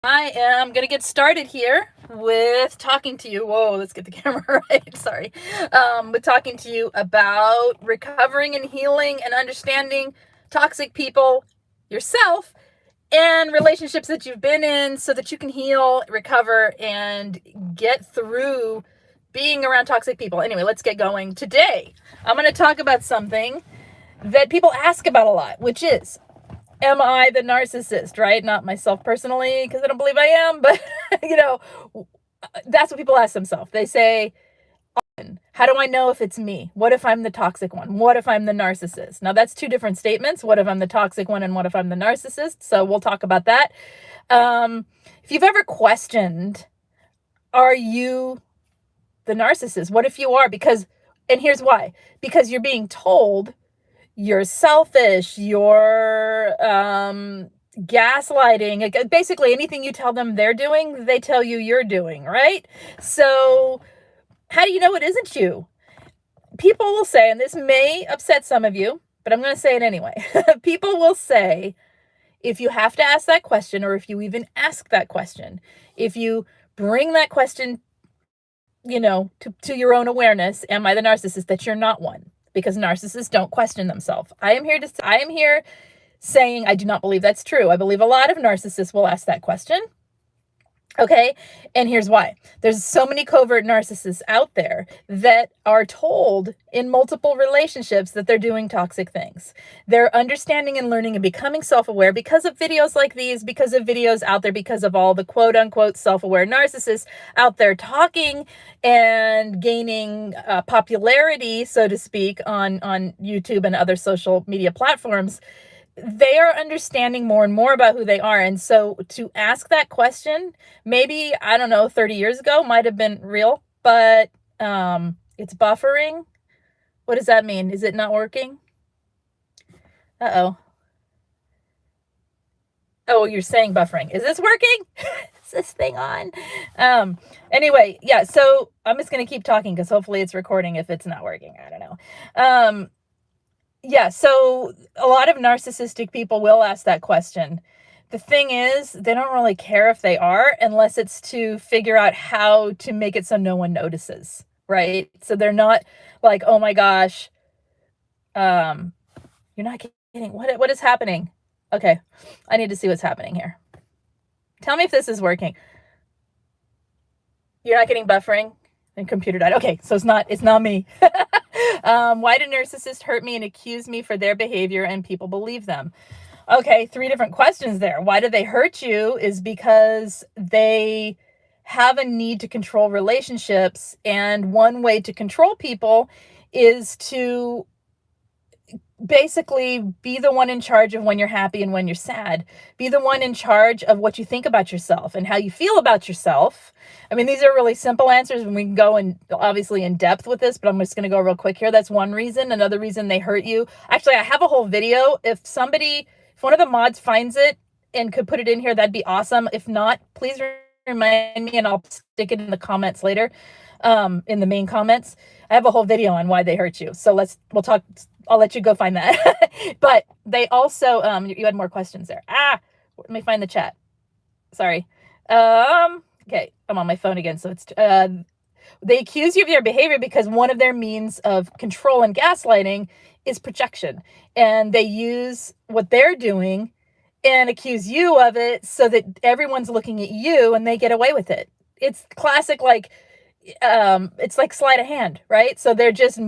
I am going to get started here with talking to you. Whoa, let's get the camera right. Sorry. With talking to you about recovering and healing and understanding toxic people, yourself, and relationships that you've been in so that you can heal, recover, and get through being around toxic people. Anyway, let's get going. Today, I'm going to talk about something that people ask about a lot, which is, am I the narcissist, right? Not myself personally, because I don't believe I am, but that's what people ask themselves. They say, how do I know if it's me? What if I'm the toxic one? What if I'm the narcissist? Now that's two different statements. What if I'm the toxic one and what if I'm the narcissist? So we'll talk about that. If you've ever questioned, are you the narcissist? What if you are? And here's why. Because you're being told you're selfish, you're gaslighting, basically anything you tell them they're doing, they tell you you're doing, right? So how do you know it isn't you? People will say, and this may upset some of you, but I'm going to say it anyway. People will say, if you have to ask that question, or if you even ask that question, if you bring that question, to your own awareness, am I the narcissist, that you're not one. Because narcissists don't question themselves. I am here saying I do not believe that's true. I believe a lot of narcissists will ask that question. Okay, and here's why. There's so many covert narcissists out there that are told in multiple relationships that they're doing toxic things. They're understanding and learning and becoming self-aware because of videos like these, because of videos out there, because of all the quote-unquote self-aware narcissists out there talking and gaining popularity, so to speak, on YouTube and other social media platforms. They are understanding more and more about who they are. And so to ask that question, maybe, 30 years ago might have been real, but it's buffering. What does that mean? Is it not working? Uh-oh. Oh, you're saying buffering. Is this working? Is this thing on? Anyway, yeah, so I'm just going to keep talking because hopefully it's recording if it's not working. I don't know. Yeah, so a lot of narcissistic people will ask that question. The thing is, they don't really care if they are, unless it's to figure out how to make it so no one notices, right? So they're not like, oh my gosh, you're not kidding. What is happening? Okay, I need to see what's happening here. Tell me if this is working. You're not getting buffering? The computer died. Okay, so it's not me. Why do narcissists hurt me and accuse me for their behavior and people believe them? Okay, 3 different questions there. Why do they hurt you is because they have a need to control relationships, and one way to control people is to basically be the one in charge of when you're happy and when you're sad. Be the one in charge of what you think about yourself and how you feel about yourself. I mean, these are really simple answers, and we can go in obviously in depth with this, but I'm just going to go real quick here. That's one reason. Another reason they hurt you. Actually, I have a whole video. If one of the mods finds it and could put it in here, that'd be awesome. If not, please remind me and I'll stick it in the comments later, in the main comments. I have a whole video on why they hurt you. So we'll talk. I'll let you go find that. But they also, you had more questions there. Let me find the chat. Sorry. Okay, I'm on my phone again. So it's, they accuse you of your behavior because one of their means of control and gaslighting is projection. And they use what they're doing and accuse you of it so that everyone's looking at you and they get away with it. It's classic, it's like sleight of hand, right? So they're just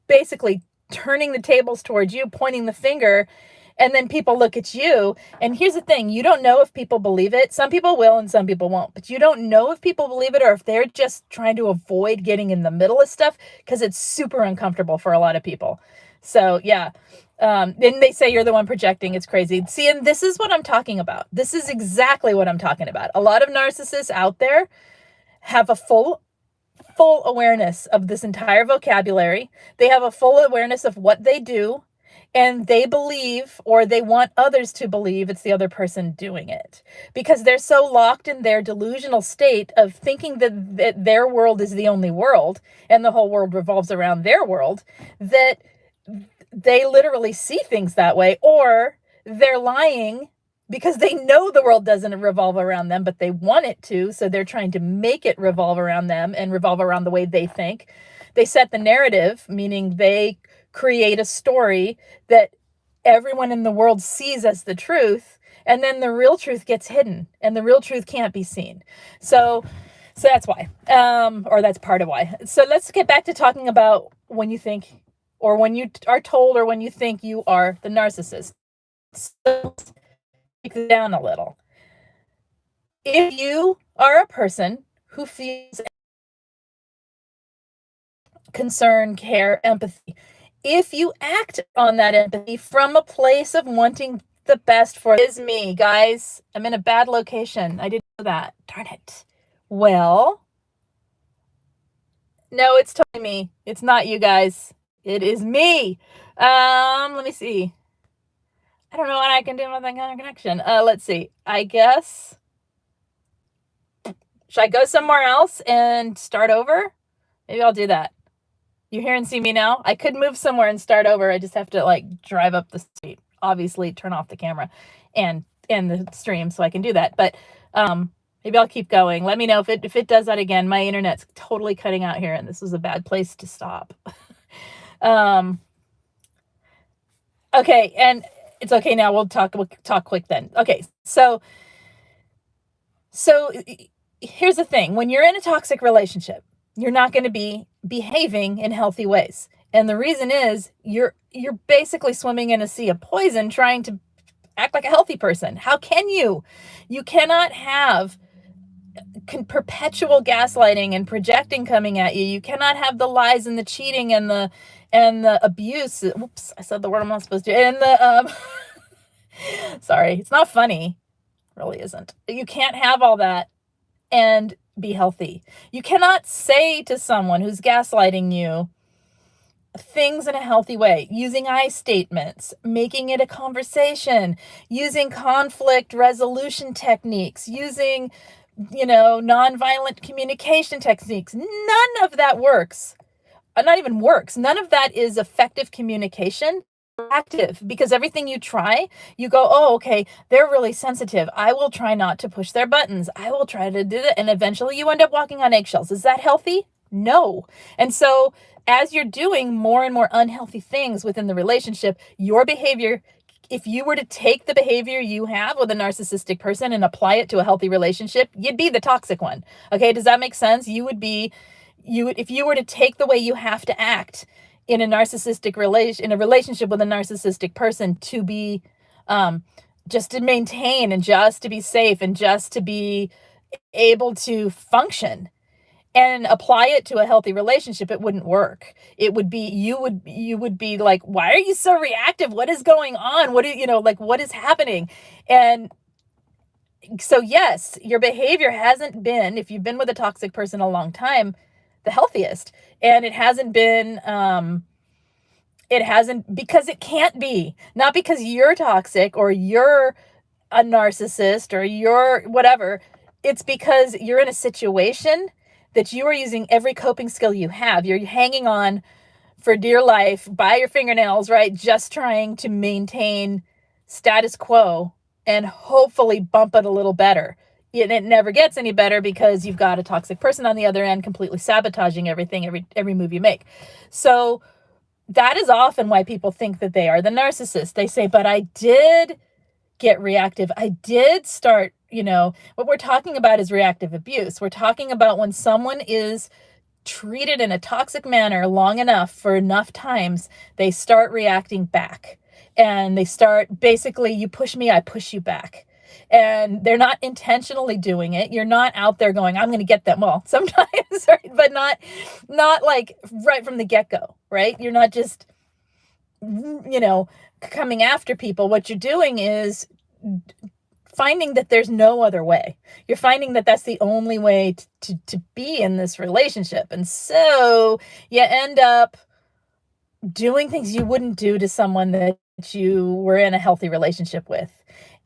basically turning the tables towards you, pointing the finger, and then people look at you. And here's the thing, you don't know if people believe it. Some people will and some people won't, but you don't know if people believe it or if they're just trying to avoid getting in the middle of stuff because it's super uncomfortable for a lot of people. So yeah, then they say you're the one projecting. It's crazy. See, and this is what I'm talking about. This is exactly what I'm talking about. A lot of narcissists out there have a full awareness of this entire vocabulary. They have a full awareness of what they do, and they believe, or they want others to believe, it's the other person doing it, because they're so locked in their delusional state of thinking that their world is the only world and the whole world revolves around their world, that they literally see things that way, or they're lying because they know the world doesn't revolve around them, but they want it to. So they're trying to make it revolve around them and revolve around the way they think. They set the narrative, meaning they create a story that everyone in the world sees as the truth. And then the real truth gets hidden and the real truth can't be seen. So that's why, or that's part of why. So let's get back to talking about when you think, or when you are told, or when you think you are the narcissist. So take it down a little. If you are a person who feels concern, care, empathy, if you act on that empathy from a place of wanting the best for is me, guys. I'm in a bad location. I didn't know that. Darn it. Well, no, it's totally me. It's not you guys. It is me. Let me see. I don't know what I can do with that kind of connection. Let's see. I guess. Should I go somewhere else and start over? Maybe I'll do that. You hear and see me now? I could move somewhere and start over. I just have to like drive up the street. Obviously, turn off the camera and the stream so I can do that. But maybe I'll keep going. Let me know if it does that again. My internet's totally cutting out here, and this is a bad place to stop. Okay, and it's okay now. We'll talk quick then. Okay, so here's the thing. When you're in a toxic relationship, you're not going to be behaving in healthy ways. And the reason is you're basically swimming in a sea of poison trying to act like a healthy person. How can you? You cannot have perpetual gaslighting and projecting coming at you. You cannot have the lies and the cheating and the abuse. Oops, I said the word I'm not supposed to. And the sorry, it's not funny. It really isn't. You can't have all that and be healthy. You cannot say to someone who's gaslighting you things in a healthy way, using I statements, making it a conversation, using conflict resolution techniques, using, nonviolent communication techniques. None of that works. Not even works. None of that is effective communication. Active, because everything you try, you go, oh, okay, they're really sensitive. I will try not to push their buttons. I will try to do that. And eventually you end up walking on eggshells. Is that healthy? No. And so as you're doing more and more unhealthy things within the relationship, your behavior, if you were to take the behavior you have with a narcissistic person and apply it to a healthy relationship, you'd be the toxic one. Okay. Does that make sense? If you were to take the way you have to act in a narcissistic in a relationship with a narcissistic person to be, just to maintain and just to be safe and just to be able to function and apply it to a healthy relationship, it wouldn't work. It would be, you would be like, why are you so reactive? What is going on? What is happening? And so yes, your behavior hasn't been, if you've been with a toxic person a long time, the healthiest. And it hasn't been, because it can't be, not because you're toxic or you're a narcissist or you're whatever. It's because you're in a situation that you are using every coping skill you have. You're hanging on for dear life by your fingernails, right? Just trying to maintain status quo and hopefully bump it a little better. And it never gets any better because you've got a toxic person on the other end completely sabotaging everything, every move you make. So that is often why people think that they are the narcissist. They say, but I did get reactive. I did start, what we're talking about is reactive abuse. We're talking about when someone is treated in a toxic manner long enough for enough times, they start reacting back. And they start, basically, you push me, I push you back. And they're not intentionally doing it. You're not out there going, I'm going to get them. Well, sometimes, right? But not like right from the get-go, right? You're not just, coming after people. What you're doing is finding that there's no other way. You're finding that that's the only way to be in this relationship. And so you end up doing things you wouldn't do to someone that you were in a healthy relationship with.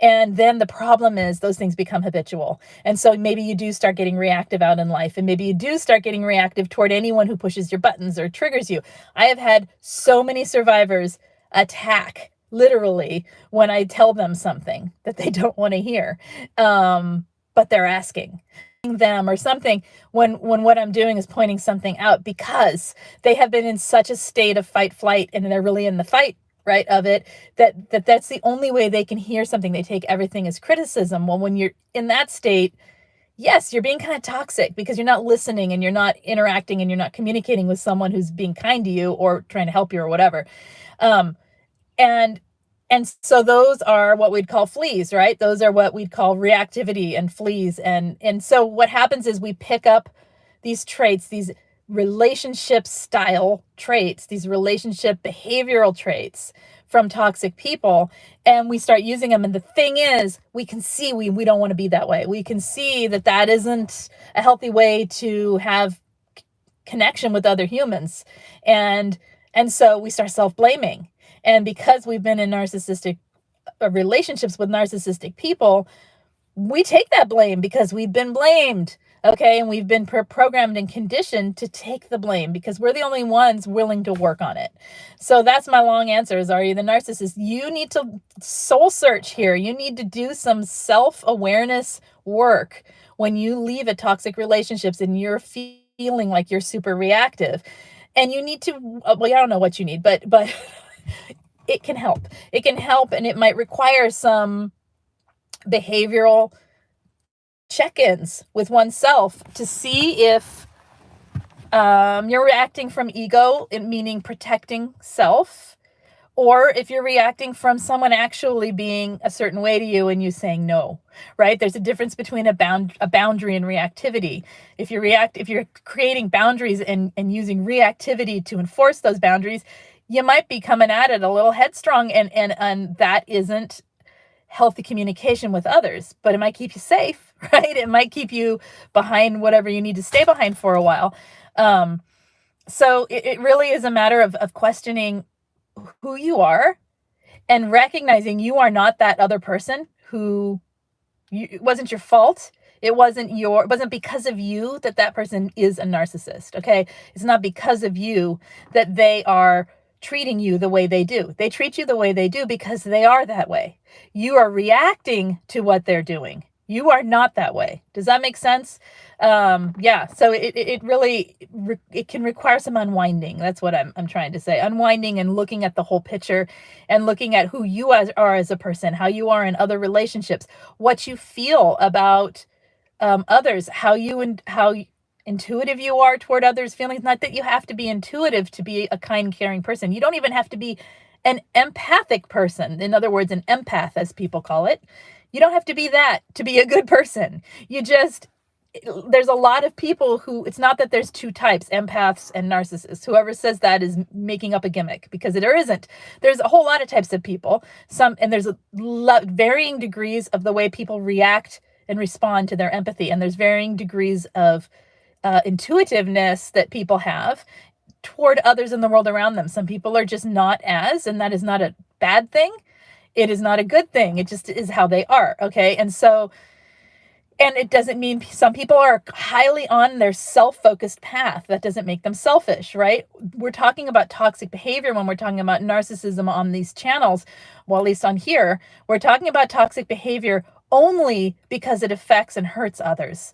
And then the problem is those things become habitual. And so maybe you do start getting reactive out in life, and maybe you do start getting reactive toward anyone who pushes your buttons or triggers you. I have had so many survivors attack literally, when I tell them something that they don't want to hear. But they're asking them or something when what I'm doing is pointing something out, because they have been in such a state of fight flight, and they're really in the fight, right, of it, that's the only way they can hear something. They take everything as criticism. Well, when you're in that state, yes, you're being kind of toxic, because you're not listening and you're not interacting and you're not communicating with someone who's being kind to you or trying to help you or whatever. And and so those are what we'd call fleas, right? Those are what we'd call reactivity and fleas. And so what happens is we pick up these traits, these relationship style traits, these relationship behavioral traits from toxic people, and we start using them. And the thing is, we can see we don't want to be that way. We can see that isn't a healthy way to have connection with other humans. And so we start self-blaming. And because we've been in narcissistic relationships with narcissistic people, we take that blame because we've been blamed. Okay. And we've been programmed and conditioned to take the blame because we're the only ones willing to work on it. So that's my long answer is, are you the narcissist? You need to soul search here. You need to do some self-awareness work when you leave a toxic relationships and you're feeling like you're super reactive. And you need to, well, I don't know what you need, but it can help. It can help, and it might require some behavioral check-ins with oneself to see if you're reacting from ego, meaning protecting self, or if you're reacting from someone actually being a certain way to you and you saying no, right? There's a difference between a boundary and reactivity. If you're creating boundaries and using reactivity to enforce those boundaries, you might be coming at it a little headstrong, and that isn't healthy communication with others, but it might keep you safe, right? It might keep you behind whatever you need to stay behind for a while. So it really is a matter of questioning who you are and recognizing you are not that other person who it wasn't your fault. It wasn't because of you that person is a narcissist. Okay. It's not because of you that they are treating you the way they do. They treat you the way they do because they are that way. You are reacting to what they're doing. You are not that way. Does that make sense? Yeah. So it really can require some unwinding. That's what I'm trying to say. Unwinding and looking at the whole picture and looking at who you are as a person, how you are in other relationships, what you feel about others, how intuitive you are toward others' feelings. Not that you have to be intuitive to be a kind, caring person. You don't even have to be an empathic person. In other words, an empath, as people call it. You don't have to be that to be a good person. There's a lot of people who, it's not that there's two types, empaths and narcissists. Whoever says that is making up a gimmick, because there isn't. There's a whole lot of types of people. And there's varying degrees of the way people react and respond to their empathy. And there's varying degrees of intuitiveness that people have toward others in the world around them. Some people are just not and that is not a bad thing. It is not a good thing. It just is how they are. Okay. And it doesn't mean some people are highly on their self-focused path. That doesn't make them selfish, right? We're talking about toxic behavior when we're talking about narcissism on these channels. Well, at least on here, we're talking about toxic behavior only because it affects and hurts others.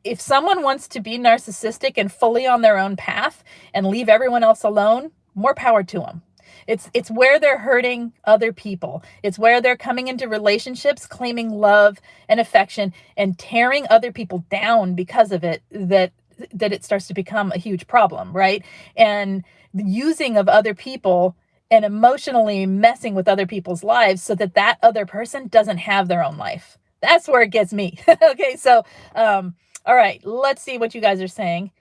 If someone wants to be narcissistic and fully on their own path and leave everyone else alone, more power to them. It's where they're hurting other people. It's where they're coming into relationships, claiming love and affection and tearing other people down because of it, that it starts to become a huge problem, right? And the using of other people and emotionally messing with other people's lives so that other person doesn't have their own life. That's where it gets me. Okay, so all right, let's see what you guys are saying.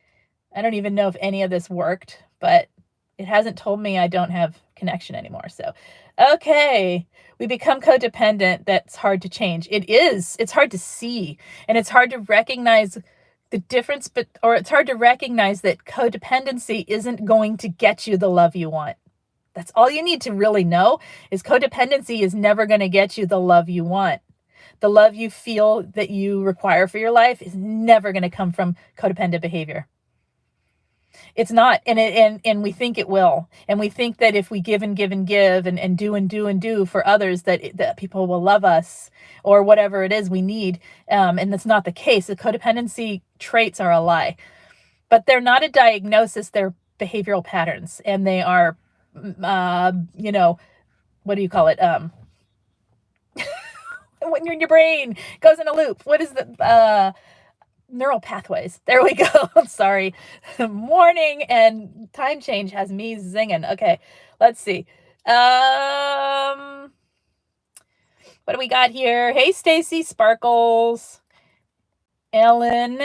I don't even know if any of this worked, but it hasn't told me I don't have connection anymore. So, okay, we become codependent. That's hard to change. It is. It's hard to see, and it's hard to recognize the difference, or it's hard to recognize that codependency isn't going to get you the love you want. That's all you need to really know, is codependency is never going to get you the love you want. The love you feel that you require for your life is never going to come from codependent behavior. It's not. And we think it will. And we think that if we give and give and give and do and do and do for others, that people will love us or whatever it is we need. And that's not the case. The codependency traits are a lie, but they're not a diagnosis. They're behavioral patterns, and they are, what do you call it? When you're in your brain goes in a loop. What is the neural pathways? There we go. I'm sorry. Morning and time change has me zinging. Okay, let's see. What do we got here? Hey, Stacy, Sparkles, Ellen,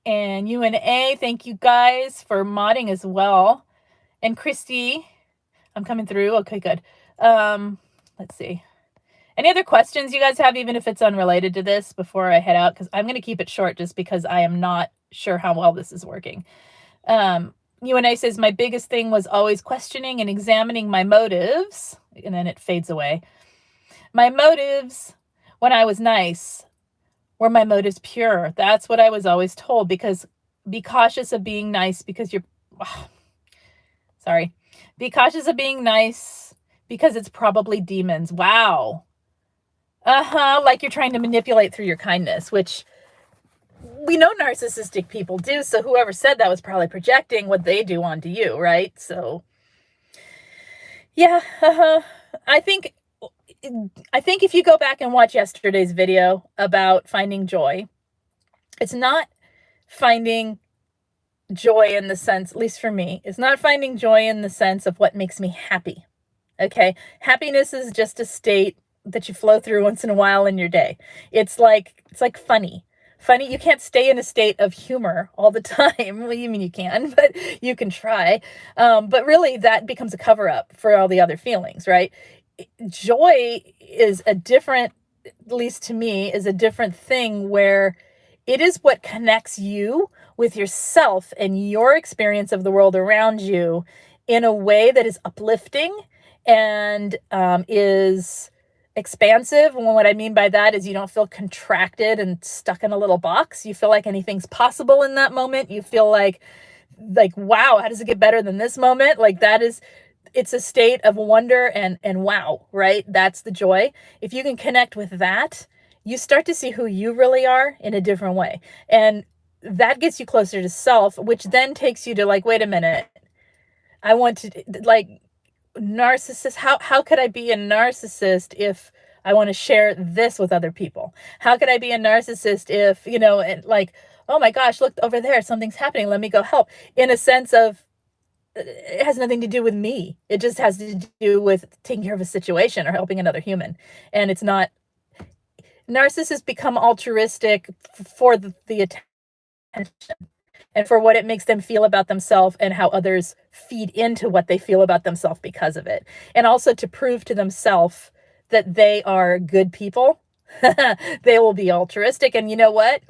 and UNA. Thank you guys for modding as well. And Christy, I'm coming through. Okay, good. Let's see. Any other questions you guys have, even if it's unrelated to this, before I head out? Because I'm going to keep it short just because I am not sure how well this is working. UNA says, my biggest thing was always questioning and examining my motives. And then it fades away. My motives when I was nice, were my motives pure? That's what I was always told, because be cautious of being nice because you're... sorry. Be cautious of being nice because it's probably demons. Wow. Like you're trying to manipulate through your kindness, which we know narcissistic people do. So whoever said that was probably projecting what they do onto you, right? So yeah, I think if you go back and watch yesterday's video about finding joy, it's not finding joy in the sense, at least for me, it's not finding joy in the sense of what makes me happy. Okay. Happiness is just a state that you flow through once in a while in your day. It's like funny. You can't stay in a state of humor all the time. Well, you mean you can, but you can try. But really that becomes a cover up for all the other feelings, right? Joy is a different, at least to me, is a different thing where it is what connects you with yourself and your experience of the world around you in a way that is uplifting and is expansive. And what I mean by that is you don't feel contracted and stuck in a little box. You feel like anything's possible in that moment. You feel like, wow, how does it get better than this moment? Like it's a state of wonder and wow, right? That's the joy. If you can connect with that, you start to see who you really are in a different way. And that gets you closer to self, which then takes you to wait a minute. I want to narcissist. How could I be a narcissist if I want to share this with other people? How could I be a narcissist if, oh my gosh, look over there, something's happening. Let me go help. In a sense of, it has nothing to do with me. It just has to do with taking care of a situation or helping another human. And it's not, narcissists become altruistic for the attention and for what it makes them feel about themselves and how others feed into what they feel about themselves because of it. And also to prove to themselves that they are good people. They will be altruistic. And you know what?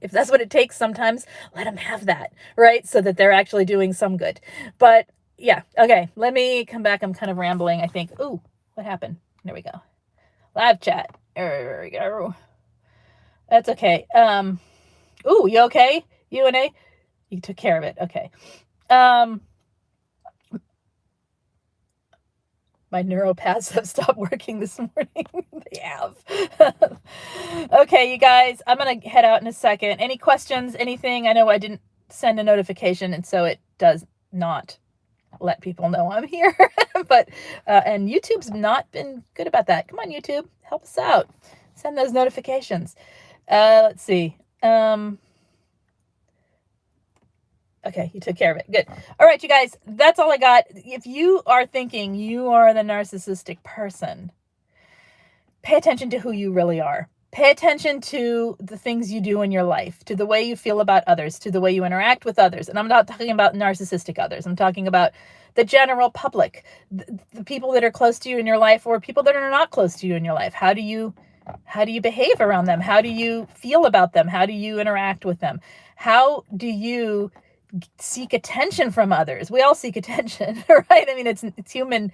If that's what it takes, sometimes let them have that, right? So that they're actually doing some good. But yeah, okay, let me come back. I'm kind of rambling, I think. Ooh, what happened? There we go. Live chat. There we go. That's okay. Ooh, you okay? UNA? You took care of it. Okay. My neuropaths have stopped working this morning. They have. Okay, you guys, I'm going to head out in a second. Any questions, anything? I know I didn't send a notification, and so it does not let people know I'm here. But, and YouTube's not been good about that. Come on, YouTube, help us out. Send those notifications. Let's see. Okay, you took care of it. Good. All right, you guys, that's all I got. If you are thinking you are the narcissistic person, pay attention to who you really are. Pay attention to the things you do in your life, to the way you feel about others, to the way you interact with others. And I'm not talking about narcissistic others. I'm talking about the general public, the people that are close to you in your life or people that are not close to you in your life. How do you behave around them? How do you feel about them? How do you interact with them? How do you seek attention from others? We all seek attention, right? I mean, it's human.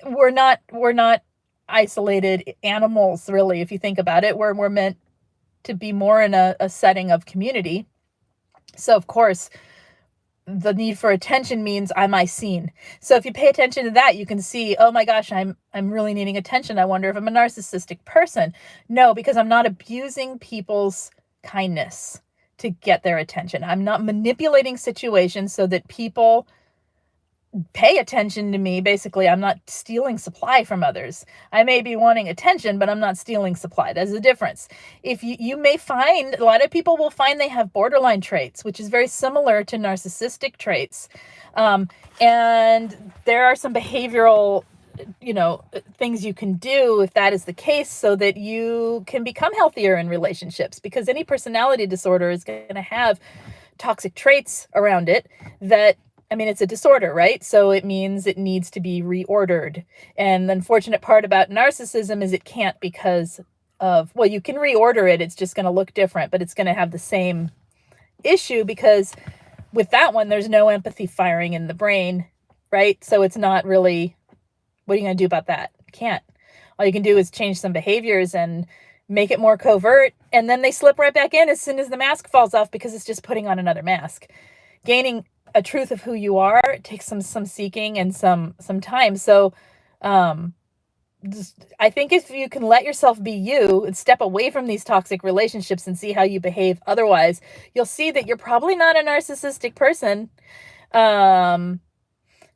We're not isolated animals, really. If you think about it, we're meant to be more in a setting of community. So of course, the need for attention means am I seen? So if you pay attention to that, you can see, oh my gosh, I'm really needing attention. I wonder if I'm a narcissistic person. No, because I'm not abusing people's kindness to get their attention. I'm not manipulating situations so that people pay attention to me. Basically, I'm not stealing supply from others. I may be wanting attention, but I'm not stealing supply. There's a difference. If you may find, a lot of people will find they have borderline traits, which is very similar to narcissistic traits. And there are some behavioral, things you can do if that is the case so that you can become healthier in relationships, because any personality disorder is going to have toxic traits around it that, it's a disorder, right? So it means it needs to be reordered. And the unfortunate part about narcissism is it can't, because of, well, you can reorder it. It's just going to look different, but it's going to have the same issue, because with that one, there's no empathy firing in the brain, right? So it's not really, what are you going to do about that? Can't. All you can do is change some behaviors and make it more covert. And then they slip right back in as soon as the mask falls off, because it's just putting on another mask. Gaining a truth of who you are takes some seeking and some time. So I think if you can let yourself be you and step away from these toxic relationships and see how you behave otherwise, you'll see that you're probably not a narcissistic person. And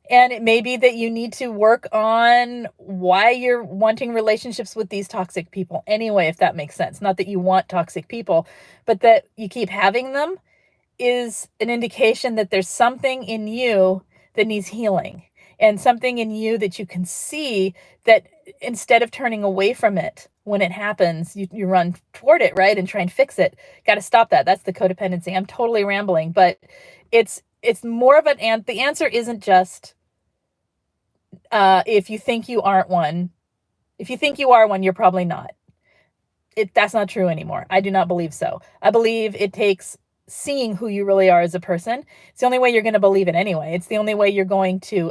it may be that you need to work on why you're wanting relationships with these toxic people anyway, if that makes sense. Not that you want toxic people, but that you keep having them is an indication that there's something in you that needs healing, and something in you that you can see that instead of turning away from it when it happens, you run toward it, right? And try and fix it. Got to stop that. That's the codependency. I'm totally rambling, but it's more of the answer isn't just, if you think you aren't one, if you think you are one, you're probably not. That's not true anymore. I do not believe so. I believe it takes seeing who you really are as a person. It's the only way you're going to believe it anyway. It's the only way you're going to,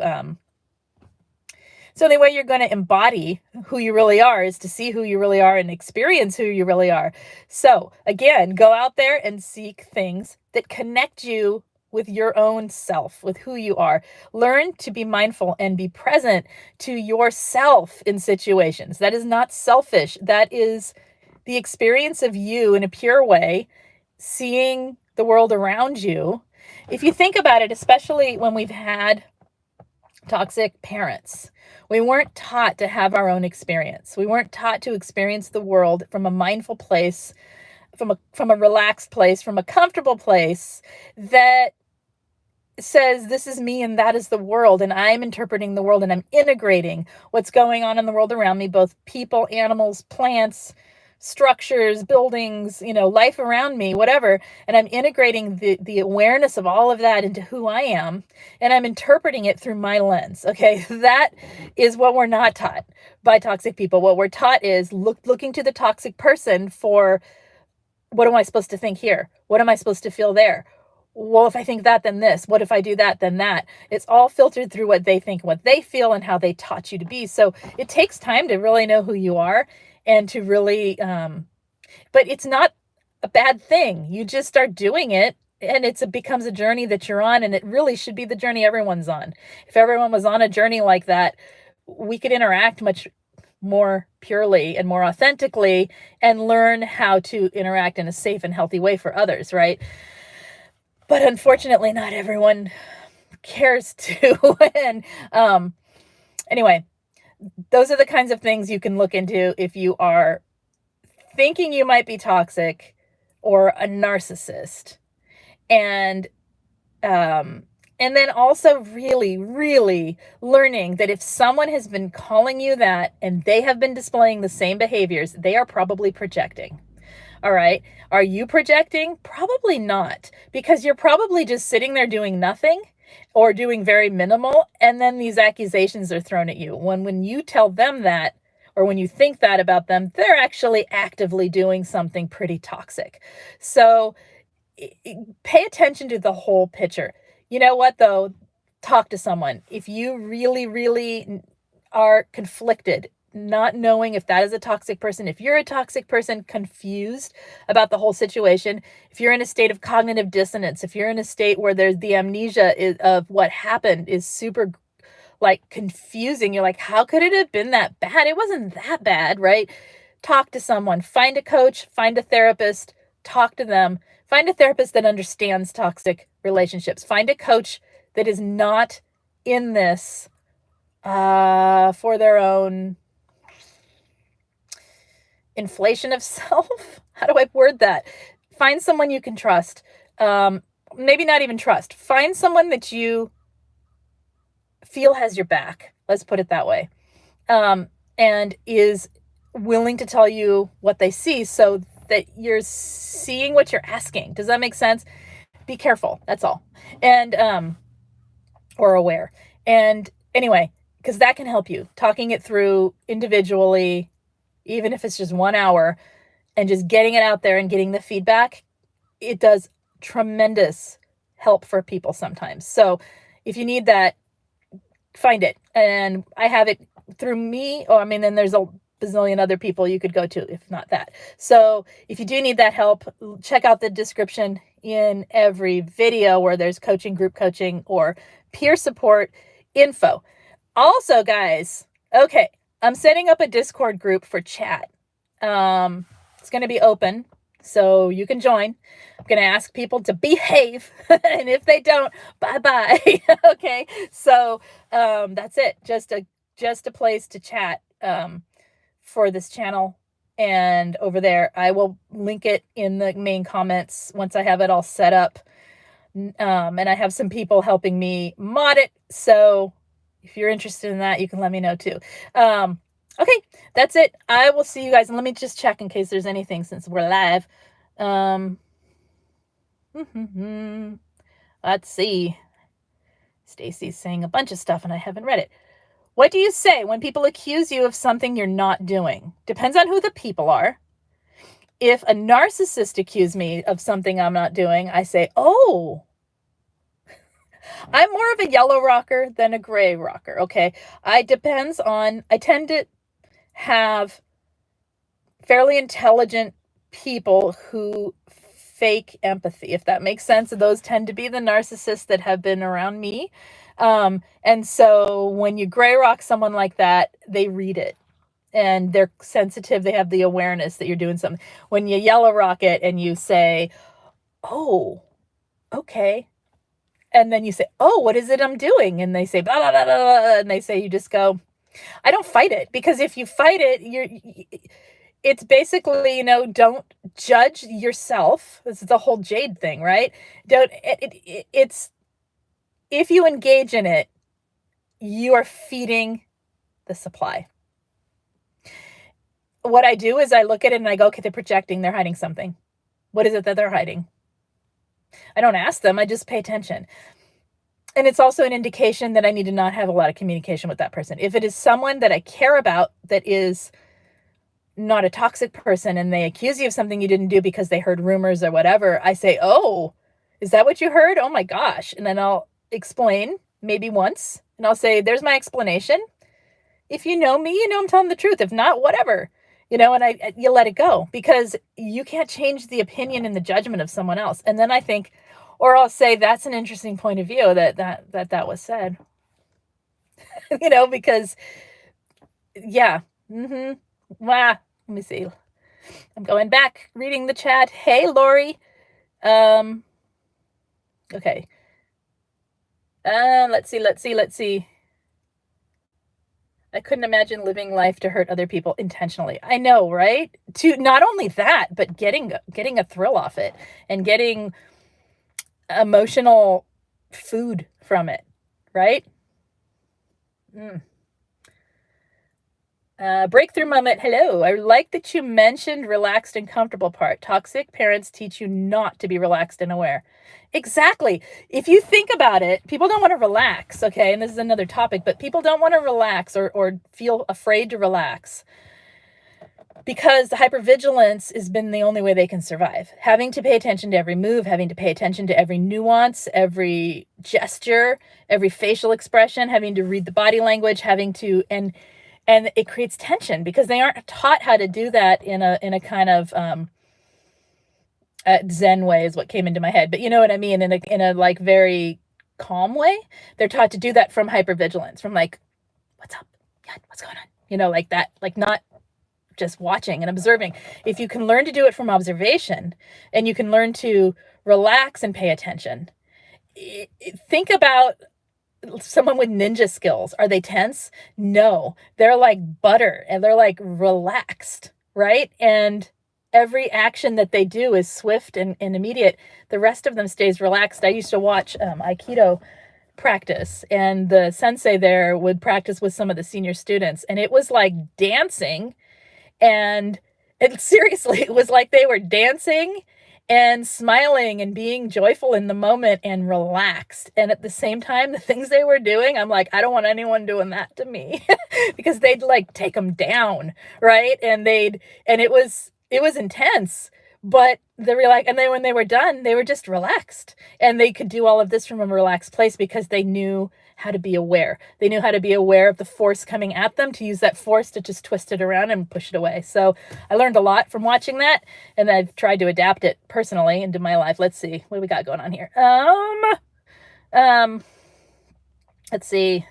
embody who you really are, is to see who you really are and experience who you really are. So again, go out there and seek things that connect you with your own self, with who you are. Learn to be mindful and be present to yourself in situations. That is not selfish. That is the experience of you in a pure way, seeing the world around you. If you think about it, especially when we've had toxic parents, we weren't taught to have our own experience. We weren't taught to experience the world from a mindful place, from a relaxed place, from a comfortable place that says this is me and that is the world, and I'm interpreting the world and I'm integrating what's going on in the world around me, both people, animals, plants, structures, buildings, life around me, whatever. And I'm integrating the awareness of all of that into who I am. And I'm interpreting it through my lens. Okay. That is what we're not taught by toxic people. What we're taught is looking to the toxic person for, what am I supposed to think here? What am I supposed to feel there? Well, if I think that, then this. What if I do that, then that? It's all filtered through what they think, what they feel, and how they taught you to be. So it takes time to really know who you are, and to really, but it's not a bad thing. You just start doing it, and it becomes a journey that you're on, and it really should be the journey everyone's on. If everyone was on a journey like that, we could interact much more purely and more authentically, and learn how to interact in a safe and healthy way for others, right? But unfortunately, not everyone cares to. And anyway, those are the kinds of things you can look into if you are thinking you might be toxic or a narcissist. And then also really, really learning that if someone has been calling you that and they have been displaying the same behaviors, they are probably projecting. All right. Are you projecting? Probably not, because you're probably just sitting there doing nothing or doing very minimal. And then these accusations are thrown at you. When you tell them that, or when you think that about them, they're actually actively doing something pretty toxic. So pay attention to the whole picture. You know what, though? Talk to someone. If you really, really are conflicted, not knowing if that is a toxic person. If you're a toxic person, confused about the whole situation, if you're in a state of cognitive dissonance, if you're in a state where there's the amnesia of what happened is super like confusing. You're like, how could it have been that bad? It wasn't that bad, right? Talk to someone, find a coach, find a therapist, talk to them, find a therapist that understands toxic relationships, find a coach that is not in this for their own inflation of self. How do I word that? Find someone you can trust. Maybe not even trust. Find someone that you feel has your back. Let's put it that way. And is willing to tell you what they see so that you're seeing what you're asking. Does that make sense? Be careful. That's all. And, or aware. And anyway, because that can help you. Talking it through individually, even if it's just 1 hour, and just getting it out there and getting the feedback, it does tremendous help for people sometimes. So if you need that, find it. And I have it through me. Oh, I mean, then there's a bazillion other people you could go to, if not that. So if you do need that help, check out the description in every video where there's coaching, group coaching, or peer support info. Also, guys, okay, I'm setting up a Discord group for chat. It's going to be open, so you can join. I'm going to ask people to behave, and if they don't, bye-bye. Okay, so that's it. Just a place to chat for this channel. And over there, I will link it in the main comments once I have it all set up. And I have some people helping me mod it. So if you're interested in that, you can let me know too. Okay, that's it. I will see you guys. And let me just check in case there's anything since we're live. Let's see. Stacy's saying a bunch of stuff and I haven't read it. What do you say when people accuse you of something you're not doing? Depends on who the people are. If a narcissist accused me of something I'm not doing, I say, oh, I'm more of a yellow rocker than a gray rocker. Okay. I tend to have fairly intelligent people who fake empathy, if that makes sense. Those tend to be the narcissists that have been around me. And so when you gray rock someone like that, they read it and they're sensitive. They have the awareness that you're doing something. When you yellow rock it and you say, oh, okay. And then you say, oh, what is it I'm doing? And they say, blah, blah, blah, blah, blah. And they say, you just go, I don't fight it, because if you fight it, it's basically, don't judge yourself. This is the whole Jade thing, right? It's, if you engage in it, you are feeding the supply. What I do is I look at it and I go, okay, they're projecting, they're hiding something. What is it that they're hiding? I don't ask them, I just pay attention. And it's also an indication that I need to not have a lot of communication with that person. If it is someone that I care about that is not a toxic person and they accuse you of something you didn't do because they heard rumors or whatever, I say, oh, is that what you heard? Oh my gosh. And then I'll explain maybe once and I'll say, there's my explanation. If you know me, I'm telling the truth. If not, whatever, and you let it go, because you can't change the opinion and the judgment of someone else. And then I think, or I'll say, that's an interesting point of view that was said, because yeah. Let me see. I'm going back, reading the chat. Hey, Lori. Okay. Let's see. I couldn't imagine living life to hurt other people intentionally. I know, right? To not only that, but getting a thrill off it and getting emotional food from it, right? Breakthrough moment. Hello. I like that you mentioned relaxed and comfortable part. Toxic parents teach you not to be relaxed and aware. Exactly. If you think about it, people don't want to relax. Okay. And this is another topic, but people don't want to relax or feel afraid to relax because the hypervigilance has been the only way they can survive. Having to pay attention to every move, having to pay attention to every nuance, every gesture, every facial expression, having to read the body language, and And it creates tension because they aren't taught how to do that in a kind of Zen way is what came into my head. But you know what I mean? In a like very calm way. They're taught to do that from hypervigilance, from like, what's up? Yeah, what's going on? You know, like that, like not just watching and observing. If you can learn to do it from observation and you can learn to relax and pay attention, think about someone with ninja skills. Are they tense? No, they're like butter and they're like relaxed, right? And every action that they do is swift and immediate. The rest of them stays relaxed. I used to watch Aikido practice, and the sensei there would practice with some of the senior students, and it was like dancing. And seriously, it was like they were dancing and smiling and being joyful in the moment and relaxed. And at the same time, the things they were doing, I'm like, I don't want anyone doing that to me because they'd like take them down, right? And it was intense, but and then when they were done, they were just relaxed, and they could do all of this from a relaxed place because they knew how to be aware. They knew how to be aware of the force coming at them, to use that force to just twist it around and push it away. So I learned a lot from watching that, and I've tried to adapt it personally into my life. Let's see what we got going on here. Let's see.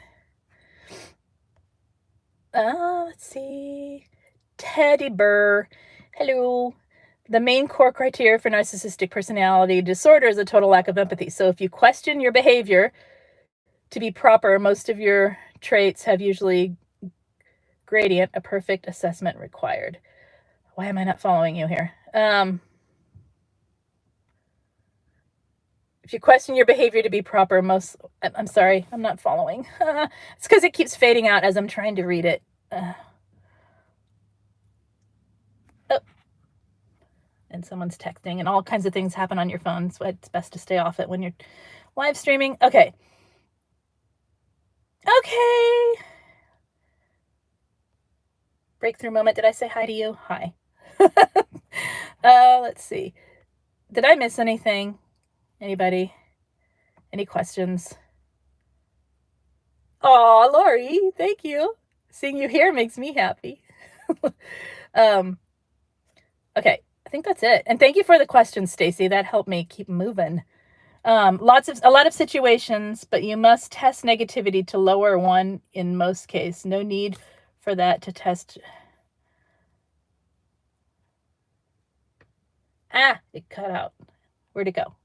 Let's see. Teddy Burr. Hello. The main core criteria for narcissistic personality disorder is a total lack of empathy. So if you question your behavior to be proper, most of your traits have usually gradient, a perfect assessment required. Why am I not following you here? If you question your behavior to be proper, I'm sorry, I'm not following. It's because it keeps fading out as I'm trying to read it. And someone's texting, and all kinds of things happen on your phone, so it's best to stay off it when you're live streaming. Okay. Breakthrough moment. Did I say hi to you? Hi. Let's see. Did I miss anything? Anybody? Any questions? Oh, Lori, thank you. Seeing you here makes me happy. Okay. I think that's it. And thank you for the questions, Stacy. That helped me keep moving. A lot of situations, but you must test negativity to lower one in most cases. No need for that to test. It cut out. Where'd it go?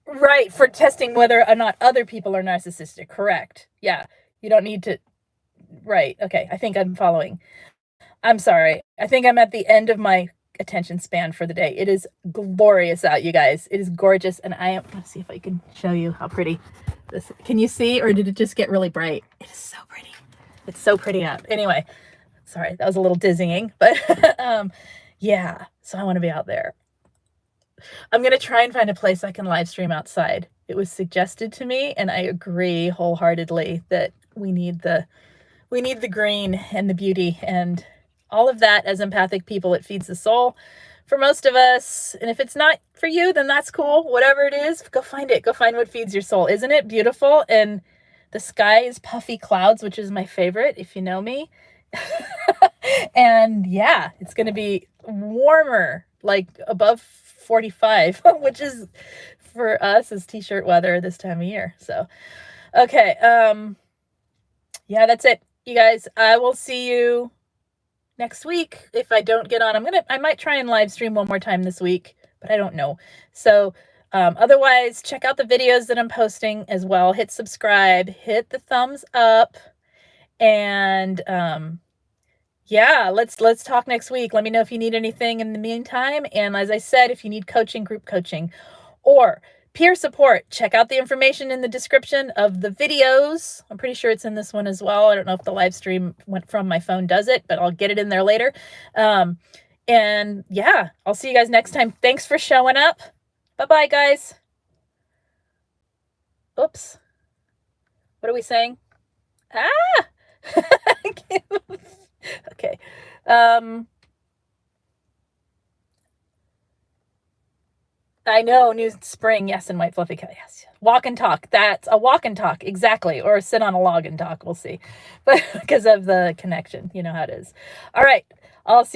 Right, for testing whether or not other people are narcissistic. Correct. Yeah. You don't need to. Right. Okay. I think I'm following. I'm sorry. I think I'm at the end of my attention span for the day. It is glorious out, you guys. It is gorgeous. And let's see if I can show you how pretty this, can you see, or did it just get really bright? It is so pretty. It's so pretty out. Anyway, sorry, that was a little dizzying, but yeah, so I want to be out there. I'm going to try and find a place I can live stream outside. It was suggested to me, and I agree wholeheartedly that we need the green and the beauty and all of that. As empathic people, it feeds the soul for most of us. And if it's not for you, then that's cool. Whatever it is, go find it. Go find what feeds your soul. Isn't it beautiful? And the sky is puffy clouds, which is my favorite, if you know me. And yeah, it's going to be warmer, like above 45, which is for us is t-shirt weather this time of year. So, okay. Yeah, that's it. You guys, I will see you next week. If I don't get on, I might try and live stream one more time this week, but I don't know. So, otherwise, check out the videos that I'm posting as well. Hit subscribe, hit the thumbs up, and, yeah, let's talk next week. Let me know if you need anything in the meantime. And as I said, if you need coaching, group coaching, or peer support, check out the information in the description of the videos. I'm pretty sure it's in this one as well. I don't know if the live stream went from my phone does it, but I'll get it in there later. And yeah, I'll see you guys next time. Thanks for showing up. Bye-bye, guys. Oops. What are we saying? Okay. I know, new spring, yes, and white fluffy cat, yes. Walk and talk, that's a walk and talk, exactly, or sit on a log and talk, we'll see. But because of the connection, you know how it is. All right, I'll see